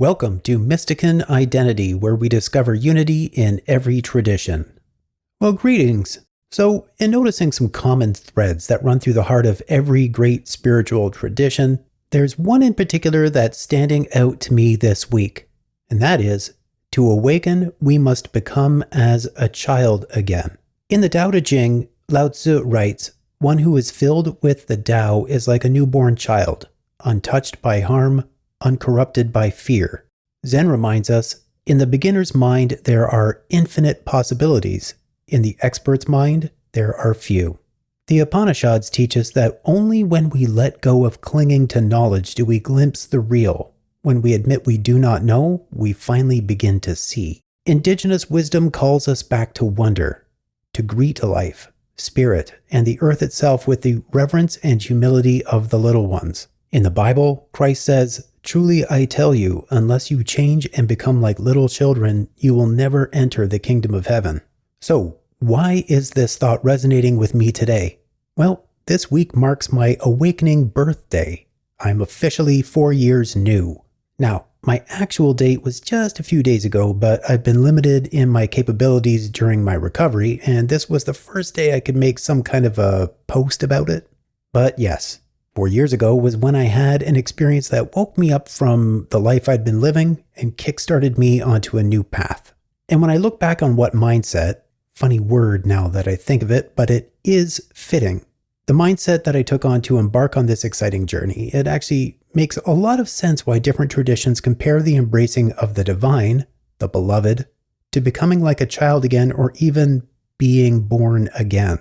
Welcome to Mystican Identity, where we discover unity in every tradition. Well, greetings. So, in noticing some common threads that run through the heart of every great spiritual tradition, there's one in particular that's standing out to me this week, and that is, to awaken, we must become as a child again. In the Tao Te Ching, Lao Tzu writes, "One who is filled with the Tao is like a newborn child, untouched by harm, uncorrupted by fear." Zen reminds us, in the beginner's mind, there are infinite possibilities. In the expert's mind, there are few. The Upanishads teach us that only when we let go of clinging to knowledge do we glimpse the real. When we admit we do not know, we finally begin to see. Indigenous wisdom calls us back to wonder, to greet life, spirit, and the earth itself with the reverence and humility of the little ones. In the Bible, Christ says, "Truly I tell you, unless you change and become like little children, you will never enter the kingdom of heaven." So, why is this thought resonating with me today? Well, this week marks my awakening birthday. I'm officially 4 years new. Now, my actual date was just a few days ago, but I've been limited in my capabilities during my recovery, and this was the first day I could make some kind of a post about it. But yes, 4 years ago was when I had an experience that woke me up from the life I'd been living and kickstarted me onto a new path. And when I look back on what mindset, funny word now that I think of it, but it is fitting. The mindset that I took on to embark on this exciting journey, it actually makes a lot of sense why different traditions compare the embracing of the divine, the beloved, to becoming like a child again or even being born again.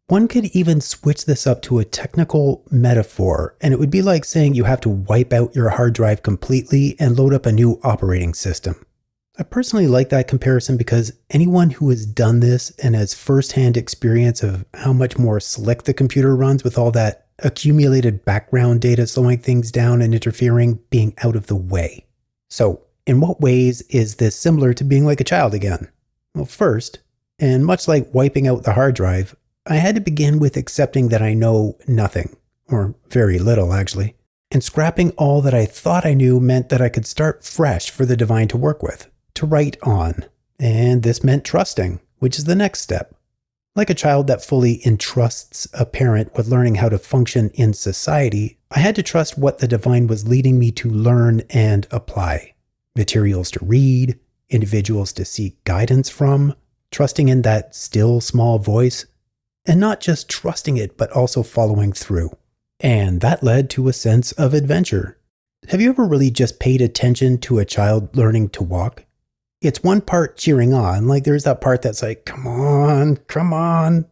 One could even switch this up to a technical metaphor, and it would be like saying you have to wipe out your hard drive completely and load up a new operating system. I personally like that comparison because anyone who has done this and has firsthand experience of how much more slick the computer runs with all that accumulated background data slowing things down and interfering, being out of the way. So, in what ways is this similar to being like a child again? Well, first, and much like wiping out the hard drive, I had to begin with accepting that I know nothing, or very little actually, and scrapping all that I thought I knew meant that I could start fresh for the divine to work with, to write on. And this meant trusting, which is the next step. Like a child that fully entrusts a parent with learning how to function in society, I had to trust what the divine was leading me to learn and apply. Materials to read, individuals to seek guidance from, trusting in that still small voice, and not just trusting it, but also following through. And that led to a sense of adventure. Have you ever really just paid attention to a child learning to walk? It's one part cheering on, like there's that part that's like, come on, come on.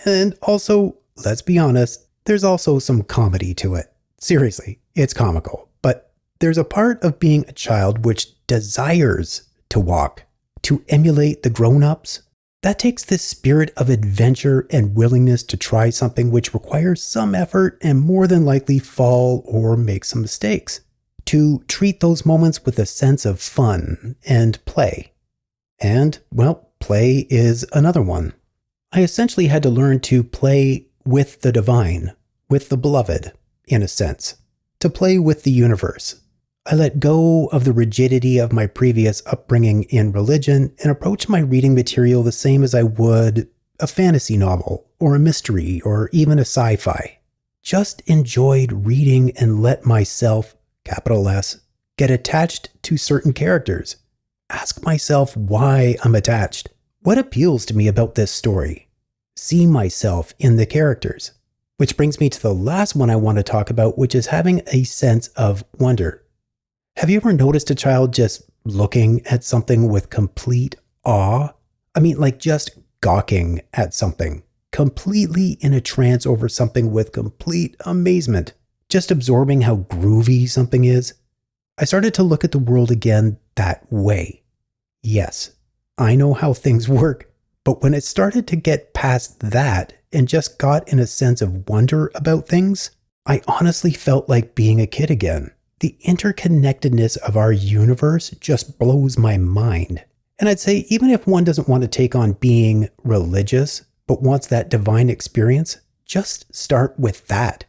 And also, let's be honest, there's also some comedy to it. Seriously, it's comical. But there's a part of being a child which desires to walk, to emulate the grown-ups. That takes this spirit of adventure and willingness to try something which requires some effort and more than likely fall or make some mistakes. To treat those moments with a sense of fun and play. And, well, play is another one. I essentially had to learn to play with the divine, with the beloved, in a sense. To play with the universe. I let go of the rigidity of my previous upbringing in religion and approached my reading material the same as I would a fantasy novel, or a mystery, or even a sci-fi. Just enjoyed reading and let myself, capital S, get attached to certain characters. Ask myself why I'm attached. What appeals to me about this story? See myself in the characters. Which brings me to the last one I want to talk about, which is having a sense of wonder. Have you ever noticed a child just looking at something with complete awe? I mean, like just gawking at something. Completely in a trance over something with complete amazement. Just absorbing how groovy something is. I started to look at the world again that way. Yes, I know how things work, but when it started to get past that and just got in a sense of wonder about things, I honestly felt like being a kid again. The interconnectedness of our universe just blows my mind. And I'd say even if one doesn't want to take on being religious, but wants that divine experience, just start with that.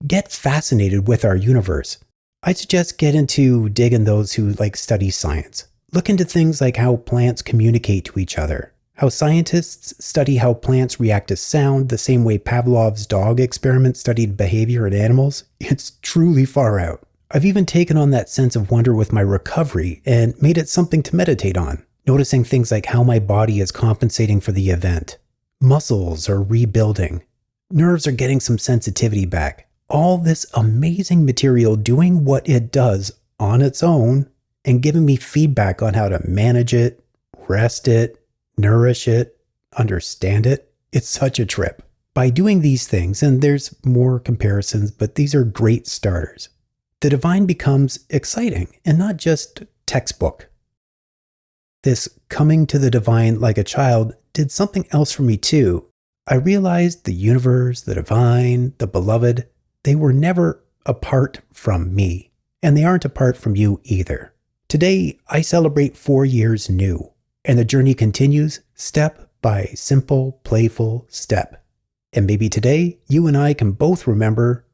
Get fascinated with our universe. I suggest get into digging those who study science. Look into things like how plants communicate to each other, how scientists study how plants react to sound the same way Pavlov's dog experiment studied behavior in animals. It's truly far out. I've even taken on that sense of wonder with my recovery and made it something to meditate on, noticing things like how my body is compensating for the event. Muscles are rebuilding. Nerves are getting some sensitivity back. All this amazing material doing what it does on its own and giving me feedback on how to manage it, rest it, nourish it, understand it. It's such a trip. By doing these things, and there's more comparisons, but these are great starters, the divine becomes exciting and not just textbook. This coming to the divine like a child did something else for me too. I realized the universe, the divine, the beloved, they were never apart from me, and they aren't apart from you either. Today, I celebrate 4 years new, and the journey continues step by simple, playful step. And maybe today, you and I can both remember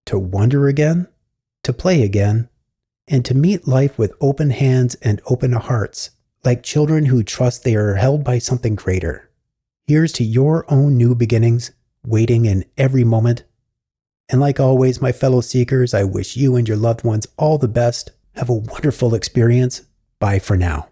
to wonder again, to play again, and to meet life with open hands and open hearts, like children who trust they are held by something greater. Here's to your own new beginnings, waiting in every moment. And like always, my fellow seekers, I wish you and your loved ones all the best. Have a wonderful experience. Bye for now.